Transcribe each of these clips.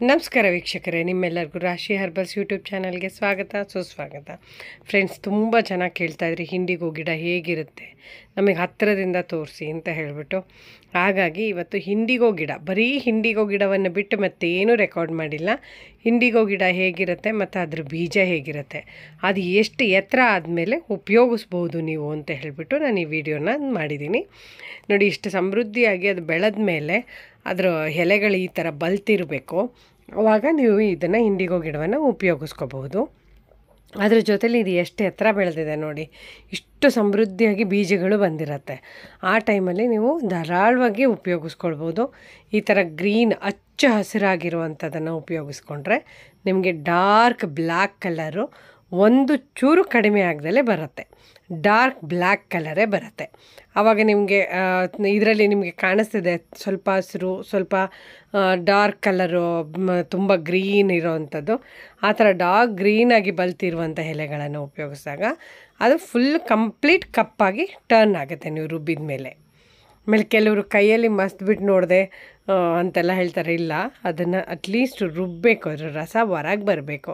ನಮಸ್ಕಾರ ವೀಕ್ಷಕರೇ, ನಿಮ್ಮೆಲ್ಲರಿಗೂ ರಾಶಿ ಹರ್ಬಲ್ಸ್ ಯೂಟ್ಯೂಬ್ ಚಾನಲ್ಗೆ ಸ್ವಾಗತ ಸುಸ್ವಾಗತ. ಫ್ರೆಂಡ್ಸ್, ತುಂಬ ಚೆನ್ನಾಗಿ ಕೇಳ್ತಾಯಿದ್ರಿ ಇಂಡಿಗೋ ಗಿಡ ಹೇಗಿರುತ್ತೆ ನಮಗೆ ಹತ್ತಿರದಿಂದ ತೋರಿಸಿ ಅಂತ ಹೇಳಿಬಿಟ್ಟು. ಹಾಗಾಗಿ ಇವತ್ತು ಇಂಡಿಗೋ ಗಿಡ, ಬರೀ ಇಂಡಿಗೋ ಗಿಡವನ್ನು ಬಿಟ್ಟು ಮತ್ತೇನೂ ರೆಕಾರ್ಡ್ ಮಾಡಿಲ್ಲ. ಇಂಡಿಗೋ ಗಿಡ ಹೇಗಿರುತ್ತೆ ಮತ್ತು ಅದ್ರ ಬೀಜ ಹೇಗಿರುತ್ತೆ, ಅದು ಎಷ್ಟು ಎತ್ತರ ಆದಮೇಲೆ ಉಪಯೋಗಿಸ್ಬೋದು ನೀವು ಅಂತ ಹೇಳಿಬಿಟ್ಟು ನಾನು ಈ ವಿಡಿಯೋನ ಮಾಡಿದ್ದೀನಿ. ನೋಡಿ, ಇಷ್ಟು ಸಮೃದ್ಧಿಯಾಗಿ ಅದು ಬೆಳೆದ ಮೇಲೆ ಅದರ ಎಲೆಗಳು ಈ ಥರ ಬಲ್ತಿರಬೇಕು. ಆವಾಗ ನೀವು ಇದನ್ನು ಇಂಡಿಗೋ ಗಿಡವನ್ನು ಉಪಯೋಗಿಸ್ಕೋಬಹುದು. ಅದ್ರ ಜೊತೆಲಿ ಇದು ಎಷ್ಟು ಎತ್ತರ ಬೆಳೆದಿದೆ ನೋಡಿ, ಇಷ್ಟು ಸಮೃದ್ಧಿಯಾಗಿ ಬೀಜಗಳು ಬಂದಿರತ್ತೆ. ಆ ಟೈಮಲ್ಲಿ ನೀವು ಧಾರಾಳವಾಗಿ ಉಪಯೋಗಿಸ್ಕೊಳ್ಬೋದು. ಈ ಥರ ಗ್ರೀನ್ ಹಚ್ಚ ಹಸಿರಾಗಿರುವಂಥದ್ದನ್ನು ಉಪಯೋಗಿಸ್ಕೊಂಡ್ರೆ ನಿಮಗೆ ಡಾರ್ಕ್ ಬ್ಲ್ಯಾಕ್ ಕಲರು ಒಂದು ಚೂರು ಕಡಿಮೆ ಆಗದಲ್ಲೇ ಬರುತ್ತೆ. ಡಾರ್ಕ್ ಬ್ಲ್ಯಾಕ್ ಕಲರೇ ಬರುತ್ತೆ. ಆವಾಗ ನಿಮಗೆ ಇದರಲ್ಲಿ ನಿಮಗೆ ಕಾಣಿಸ್ತಿದೆ ಸ್ವಲ್ಪ ಹಸಿರು, ಸ್ವಲ್ಪ ಡಾರ್ಕ್ ಕಲರು, ತುಂಬ ಗ್ರೀನ್ ಇರೋವಂಥದ್ದು. ಆ ಥರ ಡಾರ್ಕ್ ಗ್ರೀನಾಗಿ ಬಲ್ತಿರುವಂಥ ಎಲೆಗಳನ್ನು ಉಪಯೋಗಿಸಿದಾಗ ಅದು ಫುಲ್ ಕಂಪ್ಲೀಟ್ ಕಪ್ಪಾಗಿ ಟರ್ನ್ ಆಗುತ್ತೆ ನೀವು ರುಬ್ಬಿದ ಮೇಲೆ. ಆಮೇಲೆ ಕೆಲವರು ಕೈಯಲ್ಲಿ ಮಸ್ತ್ಬಿಟ್ಟು ನೋಡಿದೆ ಅಂತೆಲ್ಲ ಹೇಳ್ತಾರೆ. ಇಲ್ಲ, ಅದನ್ನು ಅಟ್ಲೀಸ್ಟ್ ರುಬ್ಬಬೇಕು, ಅದ್ರ ರಸ ಹೊರಗೆ ಬರಬೇಕು.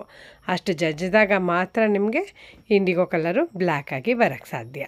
ಅಷ್ಟು ಜಜ್ಜಿದಾಗ ಮಾತ್ರ ನಿಮಗೆ ಇಂಡಿಗೋ ಕಲರು ಬ್ಲ್ಯಾಕಾಗಿ ಬರೋಕ್ಕೆ ಸಾಧ್ಯ.